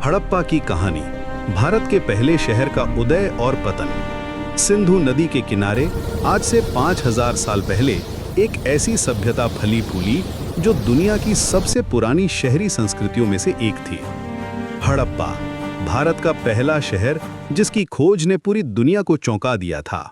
हड़प्पा की कहानी। भारत के पहले शहर का उदय और पतन। सिंधु नदी के किनारे आज से 5000 साल पहले एक ऐसी सभ्यता फली फूली जो दुनिया की सबसे पुरानी शहरी संस्कृतियों में से एक थी। हड़प्पा, भारत का पहला शहर जिसकी खोज ने पूरी दुनिया को चौंका दिया था।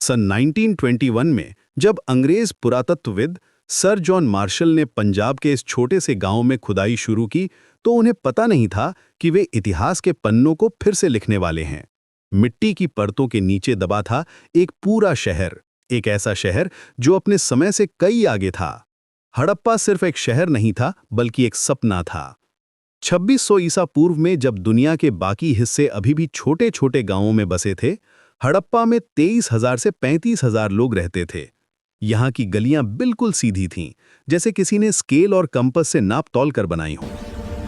सन 1921 में जब अंग्रेज पुरातत्वविद सर जॉन मार्शल ने पंजाब के इस छोटे से गांव में खुदाई शुरू की, तो उन्हें पता नहीं था कि वे इतिहास के पन्नों को फिर से लिखने वाले हैं। मिट्टी की परतों के नीचे दबा था एक पूरा शहर, एक ऐसा शहर जो अपने समय से कई आगे था। हड़प्पा सिर्फ एक शहर नहीं था, बल्कि एक सपना था। 2600 ईसा पूर्व में जब दुनिया के बाकी हिस्से अभी भी छोटे छोटे गांवों में बसे थे, हड़प्पा में 23,000 से 35,000 लोग रहते थे। यहाँ की गलियां बिल्कुल सीधी थीं, जैसे किसी ने स्केल और कंपास से नाप तौल कर बनाई हो।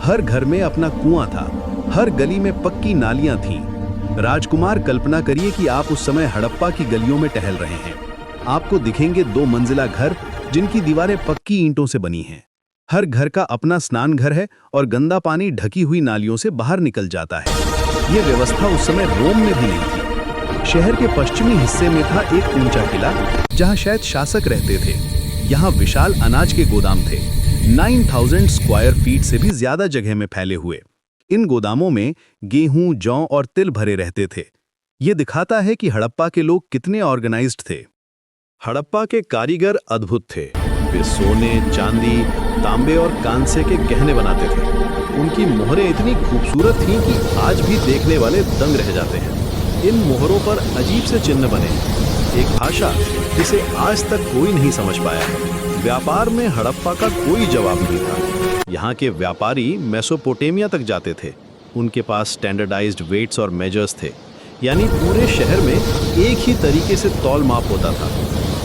हर घर में अपना कुआं था, हर गली में पक्की नालियां थीं। राजकुमार, कल्पना करिए कि आप उस समय हड़प्पा की गलियों में टहल रहे हैं। आपको दिखेंगे 2 मंजिला घर जिनकी दीवारें पक्की ईंटों से बनी हैं। हर घर का अपना स्नान घर है और गंदा पानी ढकी हुई नालियों से बाहर निकल जाता है। ये व्यवस्था उस समय रोम में भी नहीं थी। शहर के पश्चिमी हिस्से में था एक ऊंचा किला, जहां शायद शासक रहते थे। यहाँ विशाल अनाज के गोदाम थे, 9000 स्क्वायर फीट से भी ज्यादा जगह में फैले हुए। इन गोदामों में गेहूं, जौ और तिल भरे रहते थे। ये दिखाता है कि हड़प्पा के लोग कितने ऑर्गेनाइज्ड थे। हड़प्पा के कारीगर अद्भुत थे। वे सोने, चांदी, तांबे और कांसे के गहने बनाते थे। उनकी मोहरें इतनी खूबसूरत थीं कि आज भी देखने वाले दंग रह जाते हैं। इन मोहरों पर अजीब से चिन्ह बने हैं, एक भाषा जिसे आज तक कोई नहीं समझ पाया है। व्यापार में हड़प्पा का कोई जवाब नहीं था। यहाँ के व्यापारी मेसोपोटामिया तक जाते थे। उनके पास स्टैंडर्डाइज्ड वेट्स और मेजर्स थे, यानी पूरे शहर में एक ही तरीके से तौल माप होता था।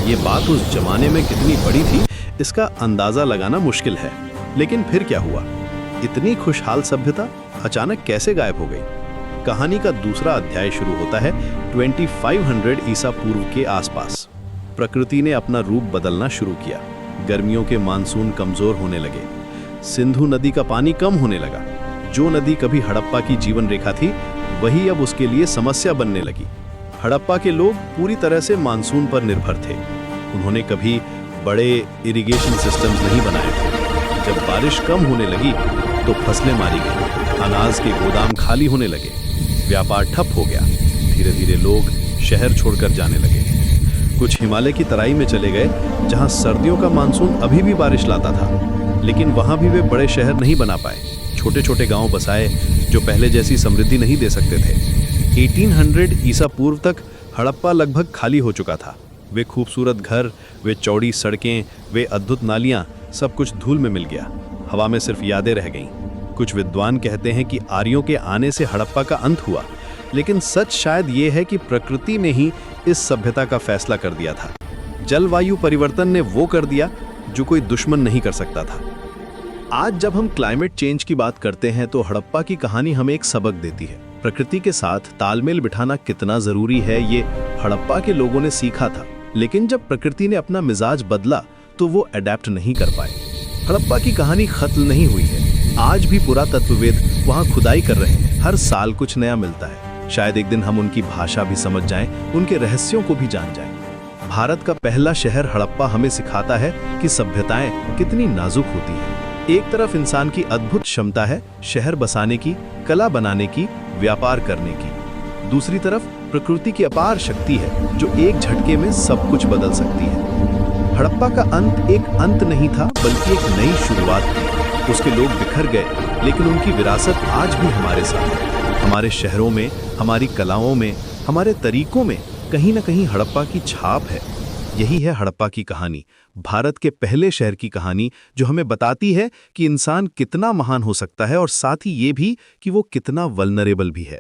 ये बात उस जमाने में कितनी बड़ी थी, इसका अंदाजा लगाना मुश्किल है। लेकिन फिर क्या हुआ? इतनी खुशहाल सभ्यता अचानक कैसे गायब हो गई? कहानी का दूसरा अध्याय शुरू होता है 2500 ईसा पूर्व के आसपास। प्रकृति ने अपना रूप बदलना शुरू किया। गर्मियों के मानसून कमजोर होने लगे। सिंधु नदी का पानी कम होने लगा। जो नदी कभी हड़प्पा की जीवन रेखा थी, वही अब उसके लिए समस्या बनने लगी। हड़प्पा के लोग पूरी तरह से मानसून पर निर्भर थे। उन्होंने कभी बड़े इरिगेशन सिस्टम्स नहीं बनाए थे। जब बारिश कम होने लगी तो फसलें मारी गईं, अनाज के गोदाम खाली होने लगे, व्यापार ठप हो गया। धीरे धीरे लोग शहर छोड़कर जाने लगे। कुछ हिमालय की तराई में चले गए, जहां सर्दियों का मानसून अभी भी बारिश लाता था, लेकिन वहां भी वे बड़े शहर नहीं बना पाए। छोटे छोटे गांव बसाए जो पहले जैसी समृद्धि नहीं दे सकते थे। 1800 ईसा पूर्व तक हड़प्पा लगभग खाली हो चुका था। वे खूबसूरत घर, वे चौड़ी सड़कें, वे अद्भुत नालियां, सब कुछ धूल में मिल गया। हवा में सिर्फ यादें रह गईं। कुछ विद्वान कहते हैं कि आर्यों के आने से हड़प्पा का अंत हुआ, लेकिन सच शायद ये है कि प्रकृति ने ही इस सभ्यता का फैसला कर दिया था। जलवायु परिवर्तन ने वो कर दिया जो कोई दुश्मन नहीं कर सकता था। आज जब हम क्लाइमेट चेंज की बात करते हैं, तो हड़प्पा की कहानी हमें एक सबक देती है। प्रकृति के साथ तालमेल बिठाना कितना जरूरी है, ये हड़प्पा के लोगों ने सीखा था। लेकिन जब प्रकृति ने अपना मिजाज बदला, तो वो अडेप्ट नहीं कर पाए। हड़प्पा की कहानी खत्म नहीं हुई है। आज भी पुरातत्वविद वहां खुदाई कर रहे हैं। हर साल कुछ नया मिलता है। शायद एक दिन हम उनकी भाषा भी समझ जाएं, उनके रहस्यों को भी जान जाएं। भारत का पहला शहर हड़प्पा हमें सिखाता है कि सभ्यताएं कितनी नाजुक होती हैं। एक तरफ इंसान की अद्भुत क्षमता है शहर बसाने की, कला बनाने की, व्यापार करने की। दूसरी तरफ प्रकृति की अपार शक्ति है जो एक झटके में सब कुछ बदल सकती है। हड़प्पा का अंत एक अंत नहीं था, बल्कि एक नई शुरुआत थी। उसके लोग बिखर गए, लेकिन उनकी विरासत आज भी हमारे साथ है। हमारे शहरों में, हमारी कलाओं में, हमारे तरीकों में कहीं न कहीं हड़प्पा की छाप है। यही है हड़प्पा की कहानी, भारत के पहले शहर की कहानी, जो हमें बताती है कि इंसान कितना महान हो सकता है और साथ ही ये भी कि वो कितना वल्नरेबल भी है।